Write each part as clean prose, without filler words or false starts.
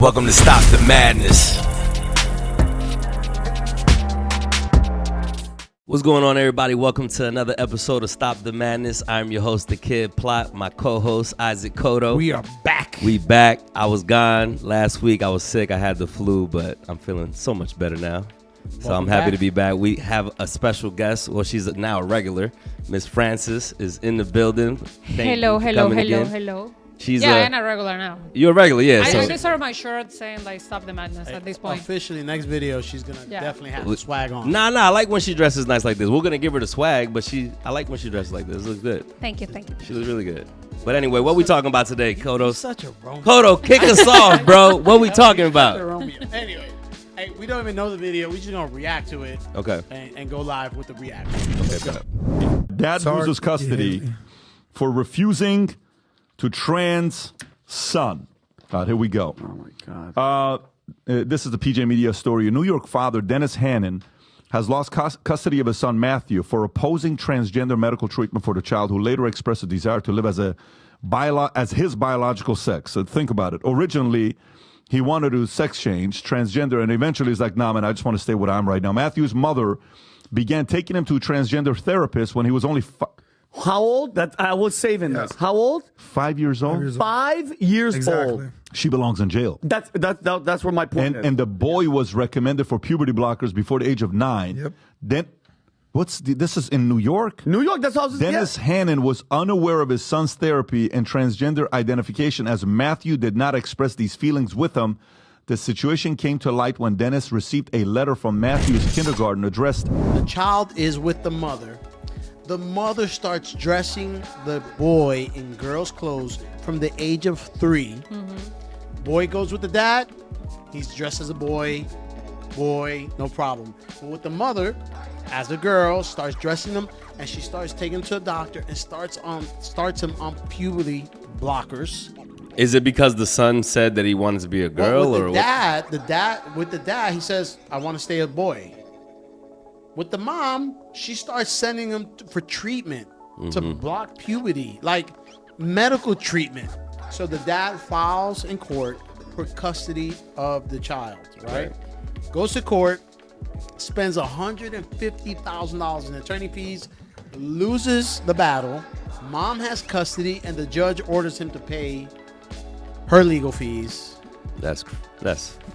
Welcome to Stop the Madness. What's going on, everybody? Welcome to another episode of Stop the Madness. I'm your host, The Kid Plot, my co-host, Isaac Cotto. We are back. We back. I was gone last week. I was sick. I had the flu, but I'm feeling so much better now. So I'm happy to be back. We have a special guest. Well, she's now a regular. Miss Francis is in the building. Hello. She's I'm a regular now. You're a regular, yeah. I just started my shirt saying like "Stop the Madness" at this point. Officially, next video, she's gonna definitely have the swag on. Nah. I like when she dresses nice like this. We're gonna give her the swag, but I like when she dresses like this. It looks good. Thank you. She looks really good. But anyway, what we talking about today, Cotto? Such a Romeo. Cotto, kick us off, bro. What we talking about? Anyway, hey, we don't even know the video. We just gonna react to it. Okay. And go live with the reaction. Okay. Dad loses custody for refusing to trans son. Here we go. Oh my God. This is the PJ Media story. A New York father, Dennis Hannon, has lost custody of his son Matthew for opposing transgender medical treatment for the child, who later expressed a desire to live as his biological sex. So think about it. Originally, he wanted to sex change, transgender, and eventually he's like, nah, man, I just want to stay what I'm right now. Matthew's mother began taking him to a transgender therapist when he was only How old? That I was saving this. How old? 5 years old. 5 years old. She belongs in jail. That's where my point is. And the boy was recommended for puberty blockers before the age of 9. Yep. Then, this is in New York? New York, that's how it's Dennis Hannon was unaware of his son's therapy and transgender identification, as Matthew did not express these feelings with him. The situation came to light when Dennis received a letter from Matthew's kindergarten addressed. The child is with the mother. The mother starts dressing the boy in girl's clothes from the age of 3. Mm-hmm. Boy goes with the dad. He's dressed as a boy, no problem. But with the mother, as a girl, starts dressing him, and she starts taking him to a doctor and starts him on puberty blockers. Is it because the son said that he wanted to be a girl, with or the dad, he says, I want to stay a boy. With the mom, she starts sending him for treatment to block puberty, like medical treatment. So the dad files in court for custody of the child, right? Goes to court, spends $150,000 in attorney fees, loses the battle. Mom has custody, and the judge orders him to pay her legal fees. That's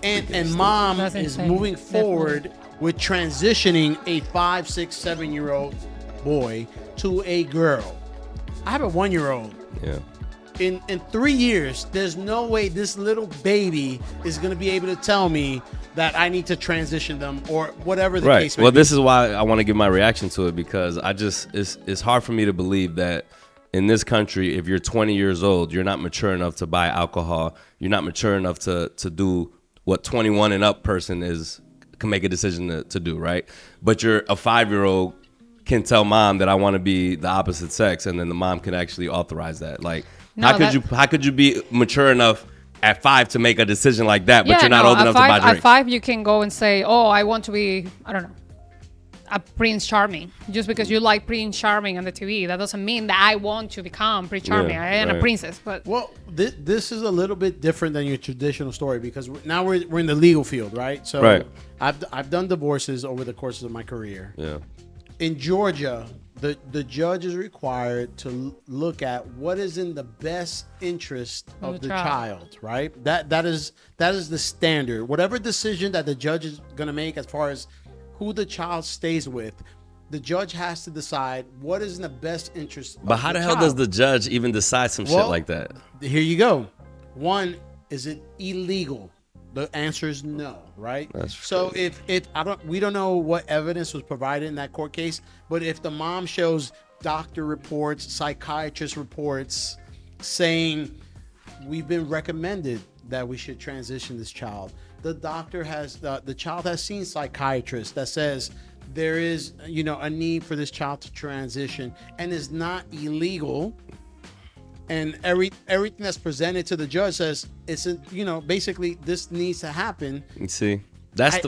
and mom is moving forward with transitioning a 5, 6, 7-year-old boy to a girl. I have a 1-year-old. Yeah. In 3 years, there's no way this little baby is going to be able to tell me that I need to transition them or whatever the case may be. Well, this is why I want to give my reaction to it, because it's hard for me to believe that in this country, if you're 20 years old, you're not mature enough to buy alcohol. You're not mature enough to do what 21 and up person can make a decision to do, right? But you're a 5-year-old can tell mom that I want to be the opposite sex, and then the mom can actually authorize that. Like, how could you be mature enough at 5 to make a decision like that, but you're not old enough to buy drinks? At 5, you can go and say, oh, I want to be, I don't know, a Prince Charming. Just because you like Prince Charming on the TV, that doesn't mean that I want to become Prince Charming. I am a princess. But this is a little bit different than your traditional story, because now we're in the legal field, right? So I've done divorces over the course of my career. Yeah. In Georgia, the judge is required to look at what is in the best interest of the child, right? That is the standard. Whatever decision that the judge is going to make as far as who the child stays with, the judge has to decide what is in the best interest of the child. But how the hell does the judge even decide some shit like that? Here you go. One, is it illegal? The answer is no, right? So if we don't know what evidence was provided in that court case, but if the mom shows doctor reports, psychiatrist reports saying we've been recommended that we should transition this child, the child has seen psychiatrists that says there is a need for this child to transition and is not illegal, and everything that's presented to the judge says it's basically this needs to happen. You see,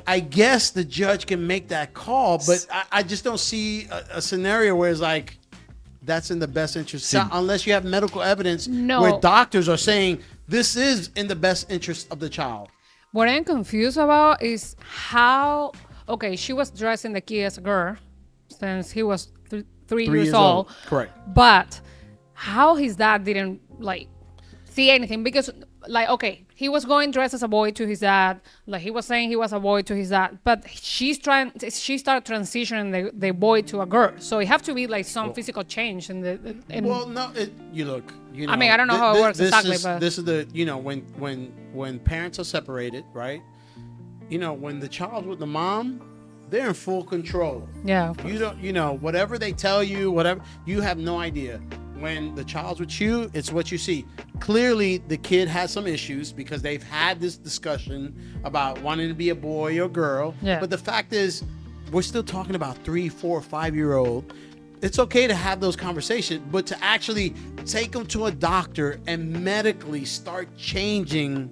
I guess the judge can make that call, but I just don't see a scenario where it's like that's in the best interest, unless you have medical evidence where doctors are saying this is in the best interest of the child. What I'm confused about is how. Okay, she was dressing the kid as a girl since he was 3 years old. Correct. But how his dad didn't like see anything, because like, okay, he was going dressed as a boy to his dad, like he was saying he was a boy to his dad, but she started transitioning the boy to a girl, so it have to be like some physical change in the Well, no, you know. I mean, I don't know how it works exactly, but this is the, you know, when parents are separated, right? You know, when the child's with the mom, they're in full control. yeah, You don't, you know, whatever they tell you, whatever, you have no idea. When the child's with you, it's what you see. Clearly, the kid has some issues because they've had this discussion about wanting to be a boy or girl. Yeah. But the fact is, we're still talking about 3, 4, 5-year-old. It's okay to have those conversations, but to actually take them to a doctor and medically start changing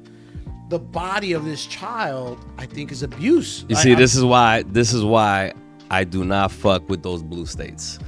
the body of this child, I think is abuse. You see, this is why I do not fuck with those blue states.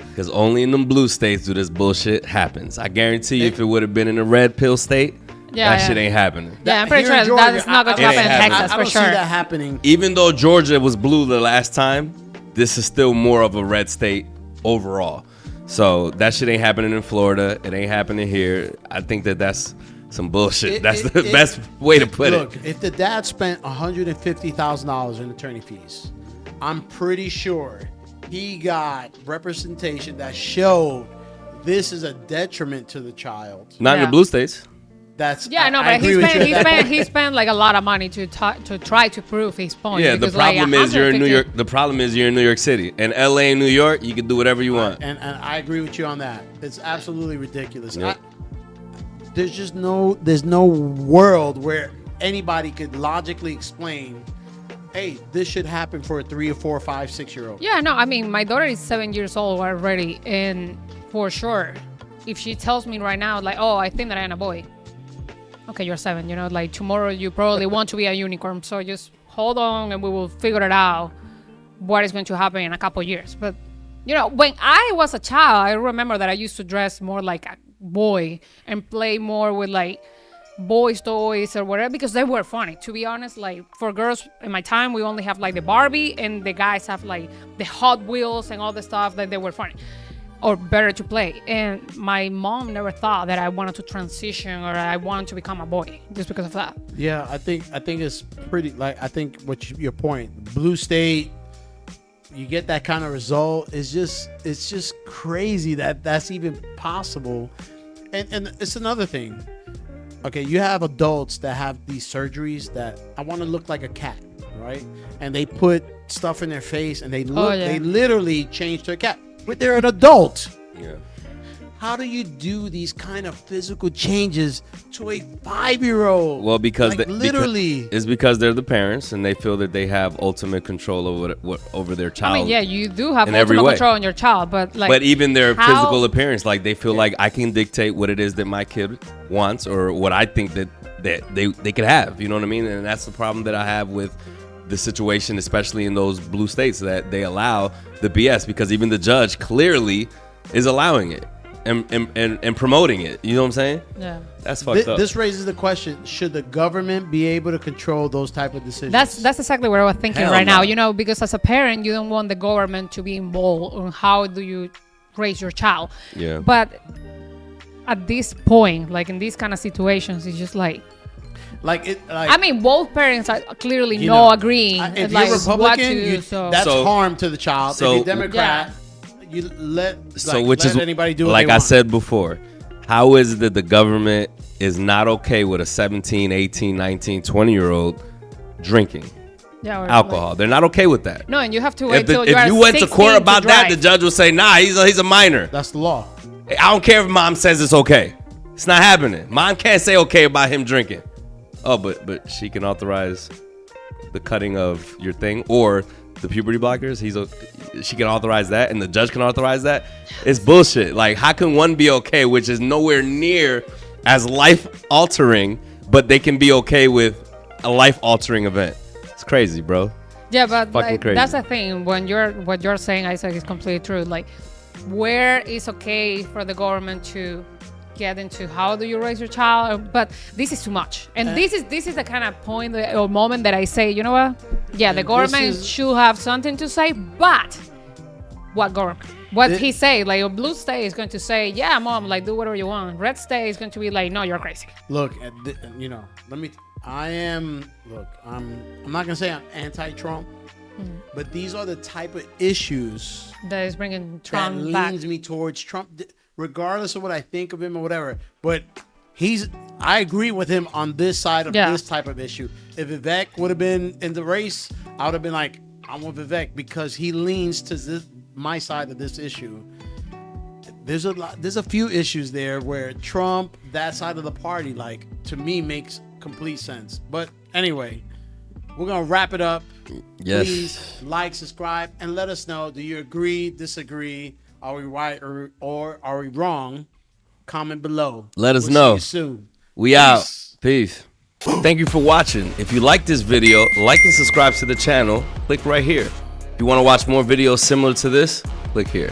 Because only in them blue states do this bullshit happens. I guarantee you, if it would have been in a red pill state, that shit ain't happening. Yeah, I'm pretty Here in sure Georgia, that's not going to I- happen in I- Texas I for don't see sure. that happening. Even though Georgia was blue the last time, this is still more of a red state overall. So that shit ain't happening in Florida. It ain't happening here. I think that's some bullshit. That's the best way to put it. Look, if the dad spent $150,000 in attorney fees, I'm pretty sure he got representation that showed this is a detriment to the child. Not in Yeah. the blue states. That's Yeah, no, I but agree with you on that. he spent like a lot of money to try to prove his point. Yeah, the because, like, problem is you're in New 150 York. The problem is you're in New York City. And LA and New York, you can do whatever you want. And I agree with you on that. It's absolutely ridiculous. Yep. There's no world where anybody could logically explain, hey, this should happen for a 3 or 4 or 5, 6-year-old. Yeah, no, I mean, my daughter is 7 years old already, and for sure, if she tells me right now, like, oh, I think that I am a boy. Okay, you're 7, you know, like tomorrow you probably want to be a unicorn, so just hold on and we will figure it out what is going to happen in a couple years. But, you know, when I was a child, I remember that I used to dress more like a boy and play more with like boys toys or whatever, because they were funny, to be honest. Like, for girls in my time, we only have like the Barbie, and the guys have like the Hot Wheels and all the stuff that they were funny or better to play. And my mom never thought that I wanted to transition or I wanted to become a boy just because of that. Yeah, I think it's pretty, like, I think your point, blue state, you get that kind of result. It's just crazy that that's even possible. And it's another thing. Okay, you have adults that have these surgeries that I want to look like a cat, right? And they put stuff in their face and they literally change to a cat. But they're an adult. Yeah. How do you do these kind of physical changes to a 5-year-old? Well, because like, literally, it's because they're the parents and they feel that they have ultimate control over their child. I mean, yeah, you do have in every ultimate way. control on your child, but like, but even their how- physical appearance, like they feel like I can dictate what it is that my kid wants or what I think that they could have. You know what I mean? And that's the problem that I have with the situation, especially in those blue states, that they allow the BS, because even the judge clearly is allowing it and promoting it. You know what I'm saying? yeah. That's fucked up. this raises the question: should the government be able to control those type of decisions? That's exactly what I was thinking Hell right no. now. You know, because as a parent, you don't want the government to be involved on how do you raise your child. Yeah. But at this point, like in these kind of situations, it's just like, I mean, both parents are clearly you no know, agreeing. if like you're what Republican, to do. So that's So- harm to the child. so- if you're Democrat, you let anybody do what like they I want. said before, how is it that the government is not okay with a 17, 18, 19, 20-year-old drinking yeah, or alcohol? like- They're not okay with that. no, and you have to wait till If you went to 16 court about that, the drive. judge would say, nah, he's a minor. That's the law. I don't care if mom says it's okay. It's not happening. Mom can't say okay about him drinking. Oh, but she can authorize the cutting of your thing or the puberty blockers. She can authorize that, and the judge can authorize that. It's bullshit. Like, how can one be okay, which is nowhere near as life altering, but they can be okay with a life altering event? It's crazy, bro. Yeah, but fucking like, crazy. that's the thing. What you're saying, Isaac, is completely true. Like, where is okay for the government to get into how do you raise your child, but this is too much. And this is the kind of point or moment that I say, you know what? Yeah, the government should have something to say, but what government? What he say? Like a blue state is going to say, yeah, mom, like do whatever you want. Red state is going to be like, no, you're crazy. Look, you know, I'm not gonna say I'm anti-Trump, but these are the type of issues that is bringing Trump that back. leans me towards Trump, regardless of what I think of him or whatever. But I agree with him on this side of this type of issue. If Vivek would have been in the race, I would have been like, I'm with Vivek because he leans to my side of this issue. There's a few issues there where Trump, that side of the party, like, to me makes complete sense. But anyway, we're gonna wrap it up. Yes. Please like, subscribe, and let us know. Do you agree, disagree? Are we right or are we wrong? Comment below. Let us We'll know. See you soon. We out. Peace. Thank you for watching. If you like this video, like and subscribe to the channel. Click right here. If you want to watch more videos similar to this, click here.